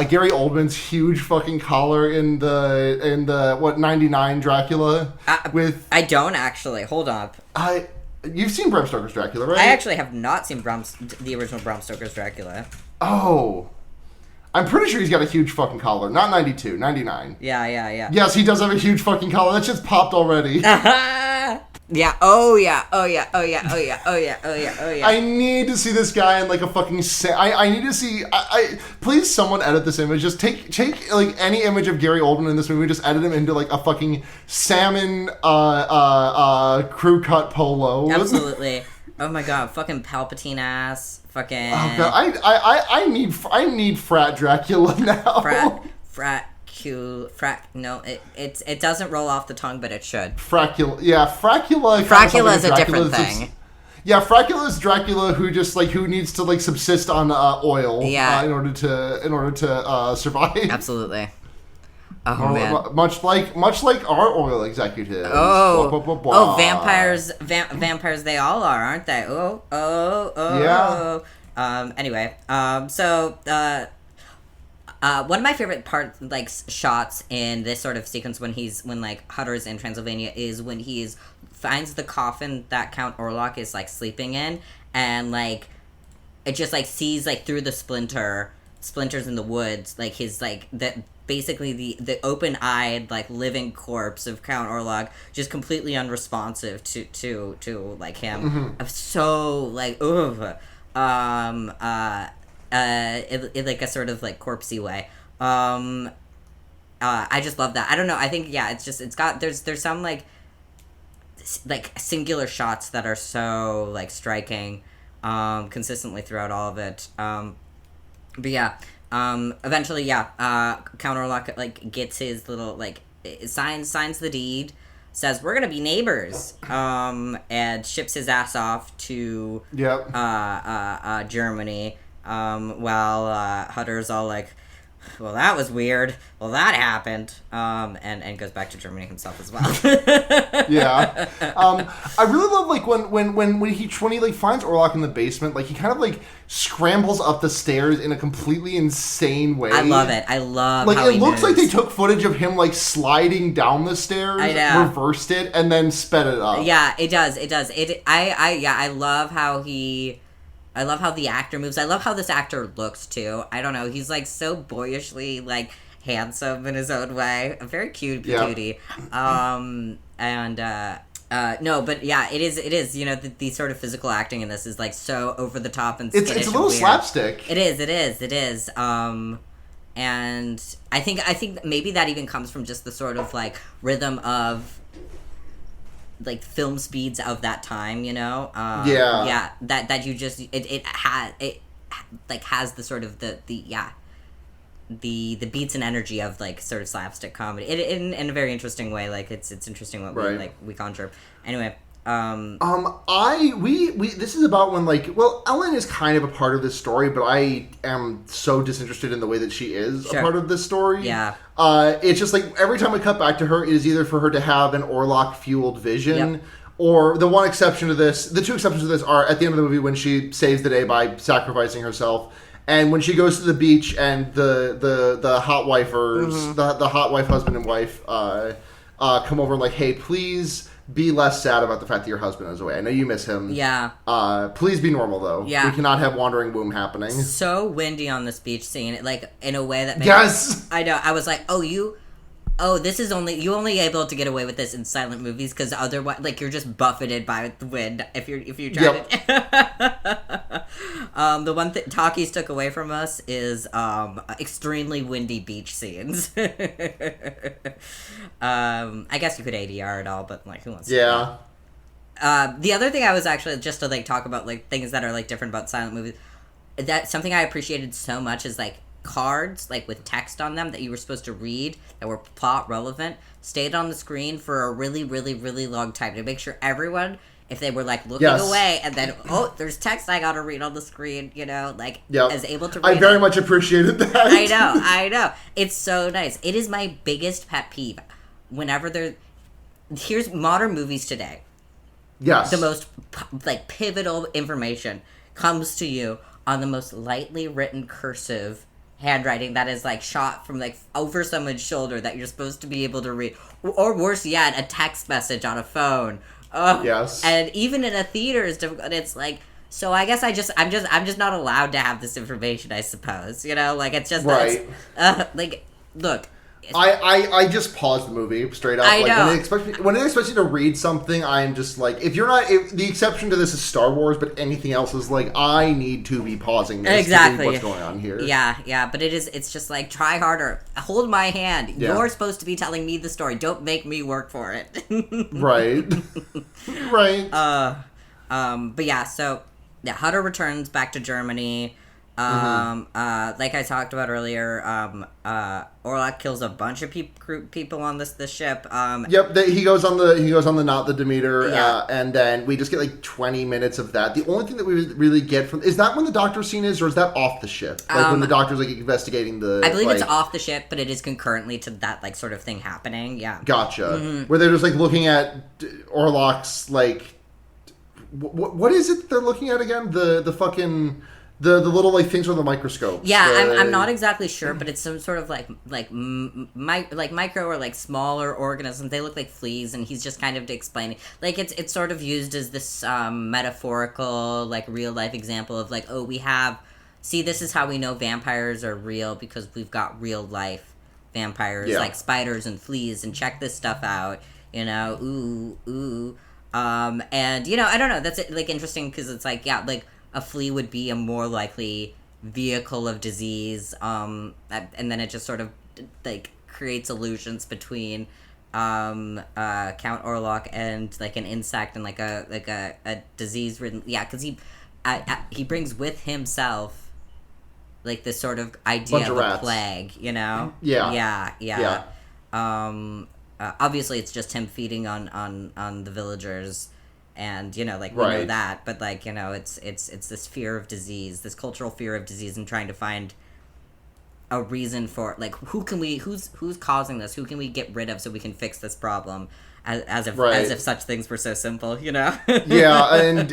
Gary Oldman's huge fucking collar in the 99 Dracula with I don't actually. Hold up. You've seen Bram Stoker's Dracula, right? I actually have not seen the original Bram Stoker's Dracula. Oh. I'm pretty sure he's got a huge fucking collar. Not 92, 99. Yeah. Yes, he does have a huge fucking collar. That shit's popped already. Yeah. Oh yeah. I need to see this guy in like a fucking. I need to see. Please, someone edit this image. Just take like any image of Gary Oldman in this movie. Just edit him into like a fucking salmon crew cut polo. Absolutely. Oh my god. Fucking Palpatine ass. Fucking. Oh god. I need frat Dracula now. No, it doesn't roll off the tongue, but it should. Fracula is a different thing. Yeah, Fracula is Dracula who just like who needs to like subsist on oil. In order to survive. Absolutely. Oh man. Much like our oil executives. Vampires. Vampires. They all are, aren't they? Yeah. Anyway. One of my favorite shots in this sort of sequence when Hutter's in Transylvania is when finds the coffin that Count Orlok is like sleeping in, and like it just like sees like through the splinters in the woods, like his like that basically the open-eyed like living corpse of Count Orlok, just completely unresponsive to like him. Mm-hmm. So like in like a sort of like corpsey way. I just love that. I don't know. I think it's got there's some like singular shots that are so like striking, consistently throughout all of it. Eventually, Count Orlok like gets his little like signs the deed, says we're gonna be neighbors, and ships his ass off to Germany. While Hutter's all like, well, that was weird. Well, that happened. And goes back to Germany himself as well. Yeah. I really love like when he like finds Orlok in the basement, like he kind of like scrambles up the stairs in a completely insane way. I love it. I love like how it he looks moves. like they took footage of him like sliding down the stairs, I know. reversed it, and then sped it up. Yeah, it does. I love how I love how the actor moves. I love how this actor looks, too. I don't know. He's, like, so boyishly, like, handsome in his own way. A very cute cutie. No, but, yeah, it is. You know, the sort of physical acting in this is, like, so over the top and skittish. It's a little slapstick. It is. And I think maybe that even comes from just the sort of, like, rhythm of like film speeds of that time, you know. That you just it like has the sort of the beats and energy of like sort of slapstick comedy in a very interesting way. Like it's interesting what we conjure. Anyway, this is about when Ellen is kind of a part of this story, but I am so disinterested in the way that she is a part of this story. Yeah. It's just like every time we cut back to her, it is either for her to have an Orlok fueled vision, or the one exception to this. The two exceptions to this are at the end of the movie when she saves the day by sacrificing herself. And when she goes to the beach and the hot wifers, the hot wife, husband, and wife come over and like, hey, please be less sad about the fact that your husband is away. I know you miss him. Yeah. Please be normal, though. Yeah. We cannot have wandering womb happening. So windy on this beach scene, like, in a way that made Yes! I know. I was like, you only able to get away with this in silent movies because otherwise, like, you're just buffeted by the wind if you try to. The one thing Takis took away from us is extremely windy beach scenes. I guess you could ADR it all, but like, who wants to? Yeah. The other thing I was actually just to like talk about like things that are like different about silent movies. That something I appreciated so much is like cards like with text on them that you were supposed to read that were plot relevant stayed on the screen for a really, really, really long time to make sure everyone, if they were like looking away and then there's text I gotta read on the screen, like is able to read I very much appreciated that. I know. It's so nice. It is my biggest pet peeve. Whenever here's modern movies today. Yes. The most like pivotal information comes to you on the most lightly written cursive handwriting that is like shot from like over someone's shoulder that you're supposed to be able to read, or worse yet, a text message on a phone. Yes. And even in a theater is difficult. It's like, so I guess I'm just not allowed to have this information, I suppose. Like it's just right. Like, look. I just paused the movie straight up. I know. When it expects you to read something, I'm just like, if the exception to this is Star Wars, but anything else is like, I need to be pausing this exactly to read what's going on here. Yeah, but it's just like, try harder, hold my hand. Yeah. You're supposed to be telling me the story. Don't make me work for it. Right. But yeah, so Hutter returns back to Germany. Like I talked about earlier, Orlok kills a bunch of people on this ship. He goes on the not the Demeter, and then we just get like 20 minutes of that. The only thing that we really get from is that when the doctor scene is, or is that off the ship? Like when the doctor's like investigating the. I believe it's off the ship, but it is concurrently to that like sort of thing happening. Yeah. Gotcha. Mm-hmm. Where they're just like looking at Orlok's like, what is it they're looking at again? The fucking. The little like things on the microscope. Yeah, I'm not exactly sure, but it's some sort of like micro or like smaller organisms. They look like fleas, and he's just kind of explaining. Like it's sort of used as this metaphorical like real life example of like, this is how we know vampires are real because we've got real life vampires like spiders and fleas, and check this stuff out. And I don't know. That's like interesting because it's like like. A flea would be a more likely vehicle of disease, and then it just sort of like creates illusions between Count Orlok and like an insect and like a disease ridden because he brings with himself like this sort of idea of a plague, yeah. Obviously it's just him feeding on the villagers. And we know that, but it's this fear of disease, this cultural fear of disease, and trying to find a reason for who's causing this, who can we get rid of so we can fix this problem, as if such things were so simple, Yeah, and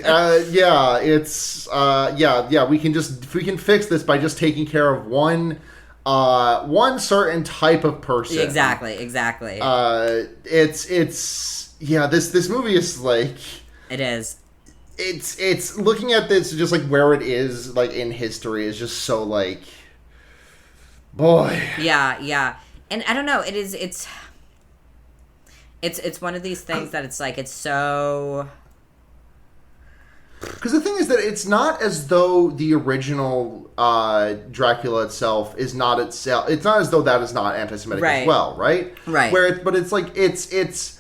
we can fix this by just taking care of one certain type of person. Exactly. This movie is like. It is. It's looking at this just like where it is like in history is just so like, boy. Yeah, and I don't know. It's one of these things that it's like it's so. Because the thing is that it's not as though the original Dracula itself is not itself. It's not as though that is not anti-Semitic as well, right? Right. But it's like it.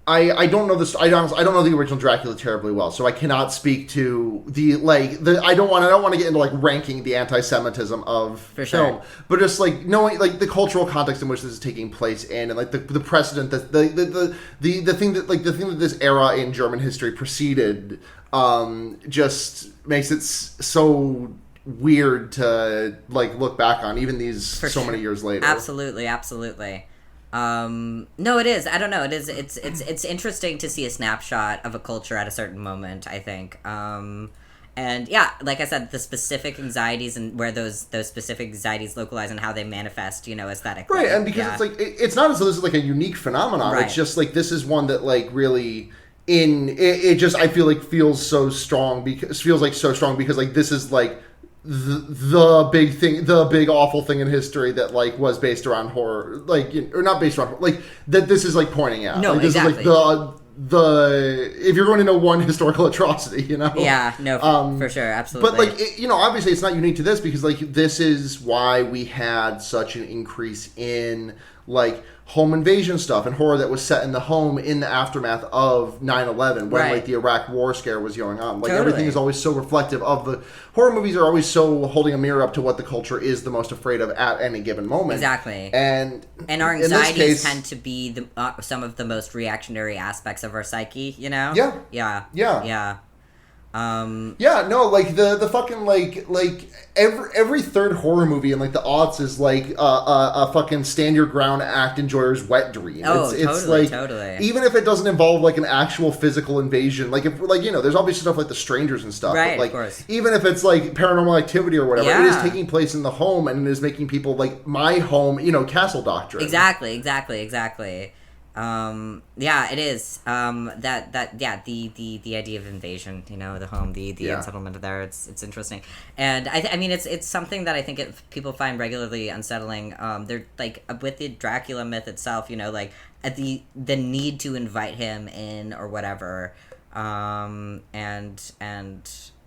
I don't know this. I don't know the original Dracula terribly well, so I cannot speak to the I don't want to get into like ranking the anti-Semitism of For film, sure. but just like knowing like the cultural context in which this is taking place in, and like the precedent that the thing that this era in German history preceded, just makes it so weird to like look back on even these many years later. Absolutely. No, it is. I don't know. It is. It's interesting to see a snapshot of a culture at a certain moment, I think. And yeah, like I said, the specific anxieties and where those specific anxieties localize and how they manifest, aesthetically. Right, and because it's like it's not as though this is like a unique phenomenon. Right. It's just like this is one that like really it just I feel like feels so strong because like this is like the big thing, the big awful thing in history that like was based around horror, like or not based around like that. This is like pointing out. No, like, this exactly. is like the if you're going to know one historical atrocity, Yeah, no, for sure, absolutely. But like obviously it's not unique to this because like this is why we had such an increase in like home invasion stuff and horror that was set in the home in the aftermath of 9/11 when like the Iraq war scare was going on. Like everything is always so reflective of the horror movies are always so holding a mirror up to what the culture is the most afraid of at any given moment. Exactly. And our anxieties tend to be some of the most reactionary aspects of our psyche, Yeah. Yeah, no, like the fucking like every third horror movie in like the aughts is like a fucking stand your ground act enjoyer's wet dream. Oh, it's totally, like totally. Even if it doesn't involve like an actual physical invasion, like if like there's obviously stuff like The Strangers and stuff, right? But, like of course. even if it's like Paranormal Activity or whatever, Yeah. it is taking place in the home and it is making people like my home, castle doctrine. Exactly. Yeah, it is. The idea of invasion, the home, the unsettlement there. It's interesting, and I mean it's something that I think people find regularly unsettling. They're like with the Dracula myth itself, like at the need to invite him in or whatever, and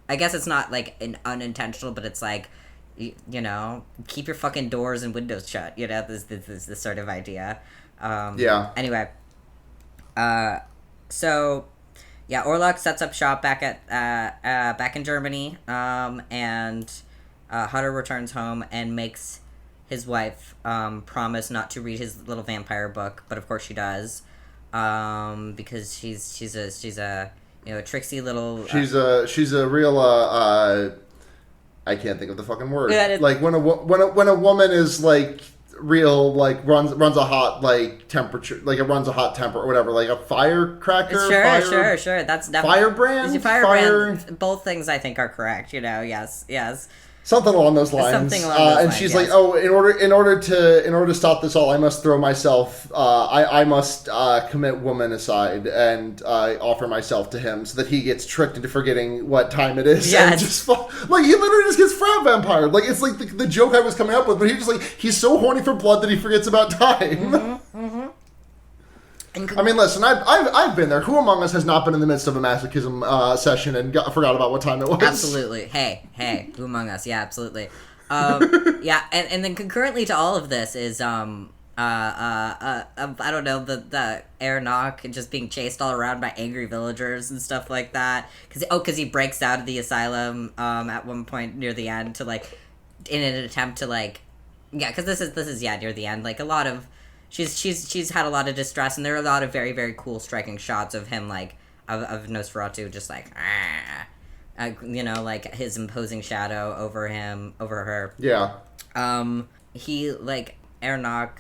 I guess it's not like an unintentional, but it's like keep your fucking doors and windows shut. This sort of idea. Anyway, so yeah, Orlok sets up shop back in Germany, and Hutter returns home and makes his wife promise not to read his little vampire book, but of course she does, because she's a tricksy little. She's a real I can't think of the fucking word. Yeah, like when a woman is like real like runs a hot like temperature, like it runs a hot temper or whatever, like a firecracker. Sure. That's definitely firebrand. Firebrand. Both things I think are correct. Yes. Something along those lines. And she's like, "Oh, in order to stop this all, I must throw myself. I must commit womanicide and offer myself to him, so that he gets tricked into forgetting what time it is." Yes. And just like he literally just gets frat vampire. Like it's like the joke I was coming up with, but he's so horny for blood that he forgets about time. I mean, listen, I've been there. Who among us has not been in the midst of a masochism session and forgot about what time it was? Absolutely. Hey, who among us? Yeah, absolutely. Yeah, and then concurrently to all of this is I don't know, the Aronach just being chased all around by angry villagers and stuff like that. Because he breaks out of the asylum at one point near the end to like in an attempt to like because this is near the end, like a lot of. She's had a lot of distress, and there are a lot of very, very cool striking shots of him, like, of Nosferatu just like, like his imposing shadow over her. Yeah. He, like, Aronach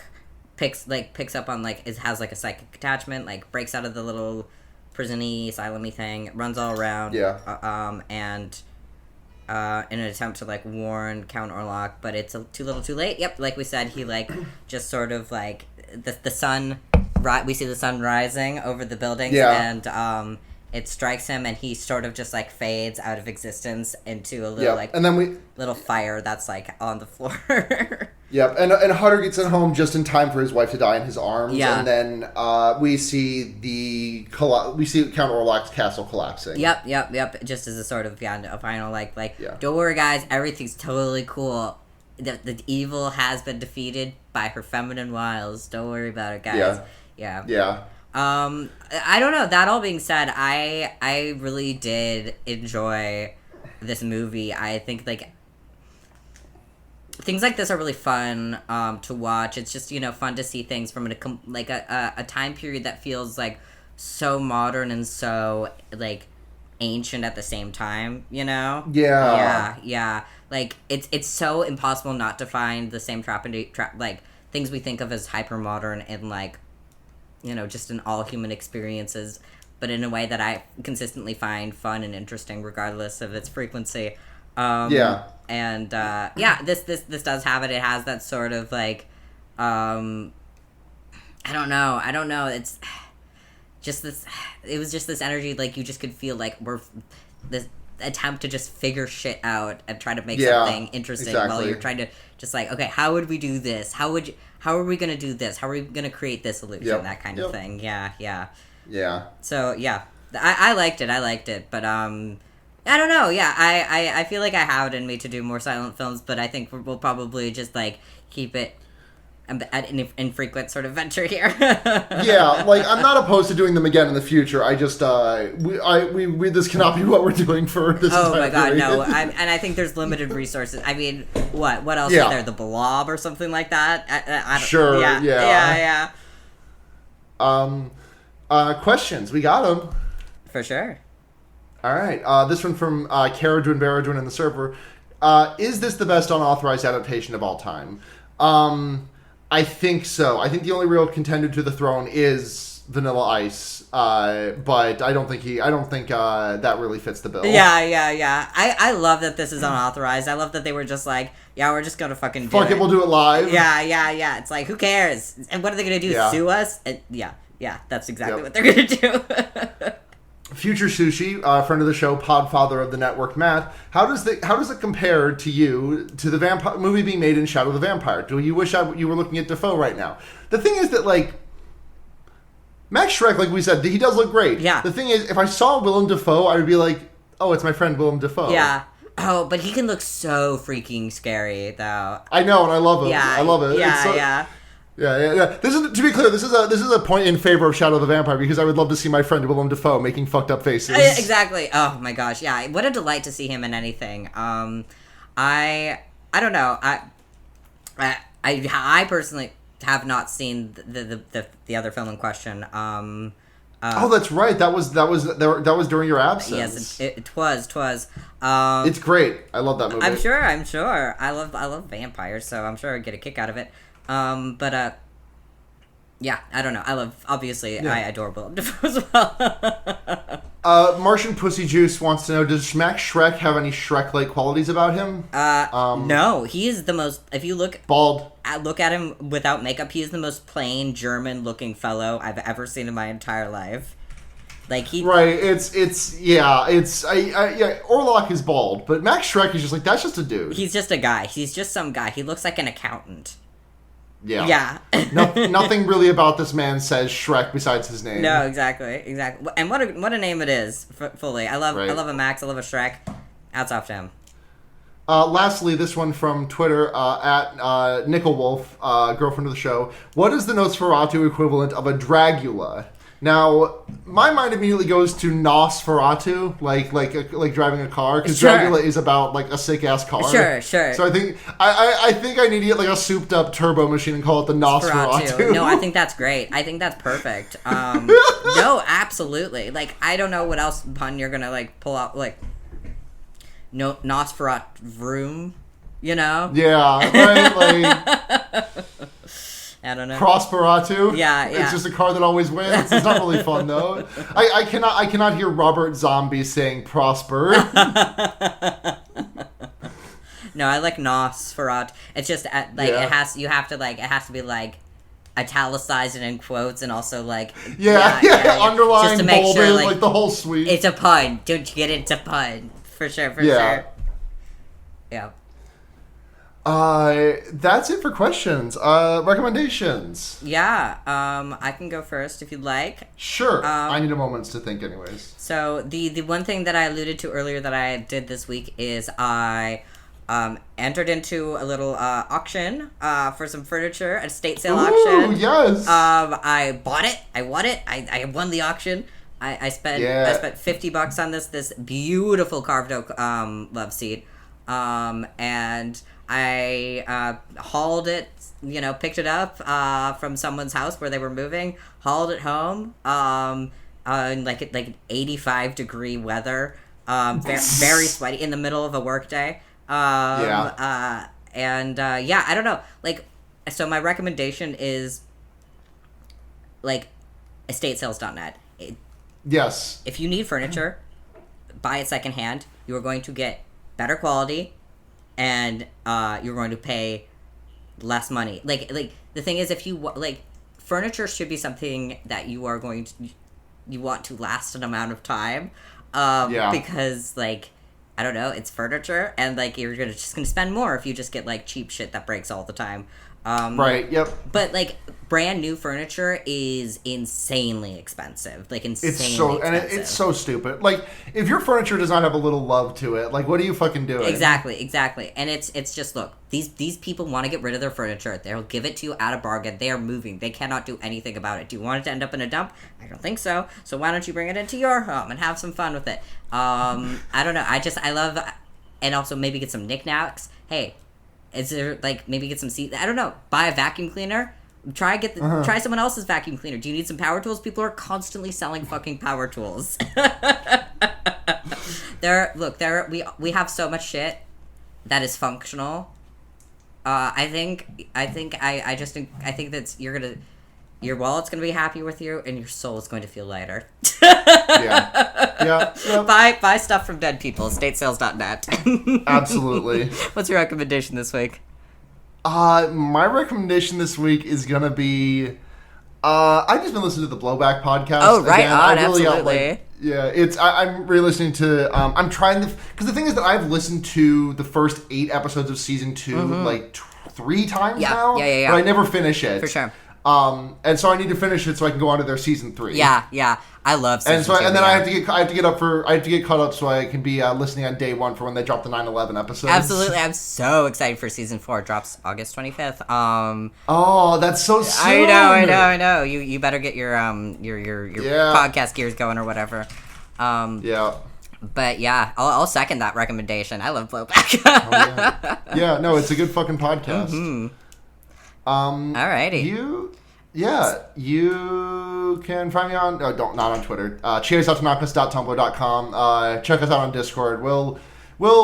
picks up on, like, has, like, a psychic attachment, like, breaks out of the little prison-y, asylum-y thing, runs all around. Yeah. And in an attempt to like warn Count Orlok, but it's too little too late. Yep, like we said, he like just sort of like the sun we see the sun rising over the buildings, and it strikes him, and he sort of just like fades out of existence into a little like and then little fire that's like on the floor. Yep, and Hutter gets in home just in time for his wife to die in his arms, and then we see Count Orlok's castle collapsing. Yep. Just as a sort of a final like don't worry guys, everything's totally cool. The evil has been defeated by her feminine wiles. Don't worry about it, guys. Yeah. I don't know. That all being said, I really did enjoy this movie. I think like things like this are really fun to watch. It's just fun to see things from a time period that feels like so modern and so like ancient at the same time. Yeah. Like it's so impossible not to find the same like things we think of as hyper modern and like just in all human experiences, but in a way that I consistently find fun and interesting regardless of its frequency. And this does have it. It has that sort of like I don't know, it's just this, it was just this energy, like you just could feel like we're this attempt to just figure shit out and try to make something interesting while you're trying to just like, okay, how would we do this? How are we gonna do this? How are we gonna create this illusion? That kind of thing. Yeah. So yeah, I liked it, but I don't know. Yeah, I feel like I have it in me to do more silent films, but I think we'll probably just like keep it an infrequent sort of venture here. Yeah, like I'm not opposed to doing them again in the future. I just we this cannot be what we're doing for this. Oh my god, period. no! And I think there's limited resources. I mean, what else is there? The Blob or something like that? I don't, sure. Yeah. Questions? We got them for sure. All right. This one from Karadwin Baradwin in the server. Is this the best unauthorized adaptation of all time? I think so. I think the only real contender to the throne is Vanilla Ice, but I don't think that really fits the bill. Yeah. I love that this is unauthorized. I love that they were just like, yeah, we're just gonna fucking do it. We'll do it live. Yeah. It's like, who cares? And what are they gonna do? Yeah. Sue us? And, yeah. That's exactly what they're gonna do. Future Sushi, friend of the show, podfather of the network, Matt. How does it compare to you to the vampire movie being made in Shadow the Vampire? Do you wish you were looking at Defoe right now? The thing is that like Max Schreck, like we said, he does look great. Yeah. The thing is, if I saw Willem Dafoe, I would be like, oh, it's my friend Willem Dafoe. Yeah. Oh, but he can look so freaking scary though. I know, and I love him. Yeah. I love it. Yeah. Yeah. This is, to be clear, this is a point in favor of Shadow the Vampire because I would love to see my friend Willem Dafoe making fucked up faces. Exactly. Oh my gosh. Yeah. What a delight to see him in anything. I don't know. I personally have not seen the other film in question. Oh, that's right. That was during your absence. Yes, it was. It's great. I love that movie. I'm sure. I love vampires, so I'm sure I'd get a kick out of it. Yeah, I don't know. I adore Willem Dafoe as well. Martian Pussy Juice wants to know, does Max Schreck have any Shrek-like qualities about him? No. He is the most, if you look at him without makeup, he is the most plain German-looking fellow I've ever seen in my entire life. Like Right, Orlok is bald, but Max Schreck is just like, that's just a dude. He's just a guy. He's just some guy. He looks like an accountant. Yeah. Nothing really about this man says Shrek besides his name. No, exactly. And what a name it is. Fully, I love a Max. I love a Shrek. Hats off to him. Lastly, this one from Twitter at Nickel Wolf, girlfriend of the show. What is the Nosferatu equivalent of a Dracula? Now, my mind immediately goes to Nosferatu, like driving a car, because Dracula is about like a sick ass car. Sure. So I think I need to get like a souped up turbo machine and call it the Nosferatu. No, I think that's great. I think that's perfect. No, absolutely. Like I don't know what else pun you're gonna like pull out like. No, Nosferatu vroom, you know? Yeah, right. Like. I don't know. Prosperatu. Yeah. It's just a car that always wins. It's not really fun though. I cannot hear Robert Zombie saying prosper. No, I like Nosferatu. It's just it has to be like italicized and in quotes and also like underlined, just to make bolded, sure like the whole suite. It's a pun. Don't you get it? It's a pun for sure. Yeah. That's it for questions. Recommendations. Yeah, I can go first if you'd like. Sure. I need a moment to think anyways. So the one thing that I alluded to earlier that I did this week is I Entered into a little auction for some furniture, an estate sale Ooh, auction. yes. I bought it. I won it. I won the auction. I spent $50 on this beautiful carved oak love seat, and I hauled it. Picked it up from someone's house where they were moving. Hauled it home. Like an 85-degree weather. Very sweaty in the middle of a work day. I don't know. So my recommendation is estatesales.net. Yes. If you need furniture, buy it secondhand. You are going to get better quality, and you're going to pay less money. The thing is, if you furniture should be something that you are going to you want to last an amount of time. Because I don't know, it's furniture, and you're just gonna spend more if you just get cheap shit that breaks all the time. Right. Yep. But brand new furniture is insanely expensive. Expensive. It's so stupid. If your furniture does not have a little love to it, what are you fucking doing? Exactly. And it's just, look, these people want to get rid of their furniture. They'll give it to you at a bargain. They are moving. They cannot do anything about it. Do you want it to end up in a dump? I don't think so. So why don't you bring it into your home and have some fun with it? I don't know. I love, and also maybe get some knickknacks. Hey, is there maybe get some seat? I don't know. Buy a vacuum cleaner. Try someone else's vacuum cleaner. Do you need some power tools? People are constantly selling fucking power tools. We have so much shit that is functional. I think that your wallet's gonna be happy with you, and your soul is going to feel lighter. Yeah. Yep. Buy stuff from dead people. Estatesales.net. Absolutely. What's your recommendation this week? My recommendation this week is gonna be. I've just been listening to the Blowback podcast. Oh, right again. on, absolutely. I'm re-listening to. I'm trying to, because the thing is that I've listened to the first 8 episodes of season 2 3 times now. Yeah. But I never finish it. For sure. And so I need to finish it so I can go on to their season 3. Yeah. I love season 2. And then I have to get caught up so I can be listening on day 1 for when they drop the 9/11 episodes. Absolutely, I'm so excited for season 4. It drops August 25th. Oh, that's so soon. I know. You better get your podcast gears going or whatever. But yeah, I'll second that recommendation. I love Blowback. Yeah, no, it's a good fucking podcast. Mm-hmm. Alrighty. You can find me on not on Twitter. cheersoutonocus.tumblr.com. Check us out on Discord. We'll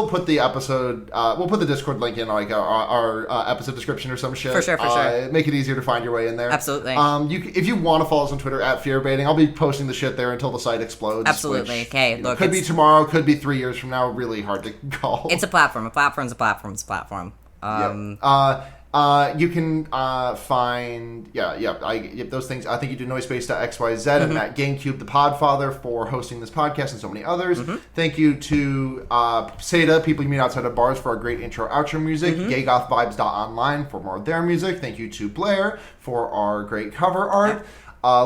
put the episode. We'll put the Discord link in our episode description or some shit. For sure. Make it easier to find your way in there. Absolutely. If you want to follow us on Twitter @fearbaiting, I'll be posting the shit there until the site explodes. Absolutely. Okay. Look, could be tomorrow. Could be 3 years from now. Really hard to call. It's a platform. A platform's a platform. It's a platform. You can find those things. I think you do Noisepace.xyz and Matt GameCube, the Podfather, for hosting this podcast and so many others. Thank you to Seda, people you meet outside of bars, for our great intro outro music. GayGothVibes.online for more of their music. Thank you to Blair for our great cover art.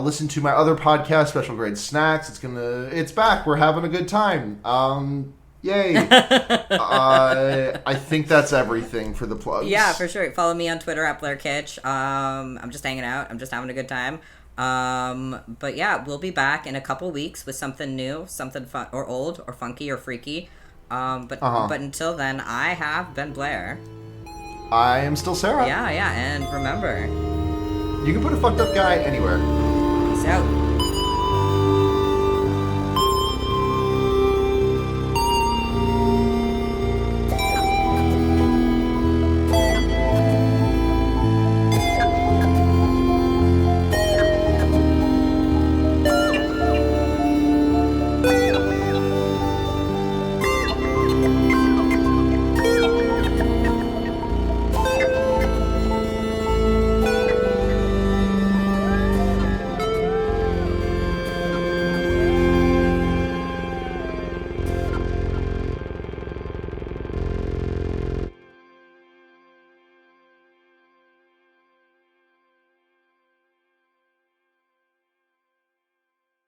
Listen to my other podcast, Special Grade Snacks. It's back. We're having a good time. Yay. I think that's everything for the plugs. Yeah, for sure. Follow me on Twitter @BlairKitch. I'm just hanging out. I'm just having a good time. But yeah, we'll be back in a couple weeks with something new, something fun or old or funky or freaky. But until then, I have been Blair. I am still Sarah. Yeah, and remember, you can put a fucked up guy anywhere. Peace out.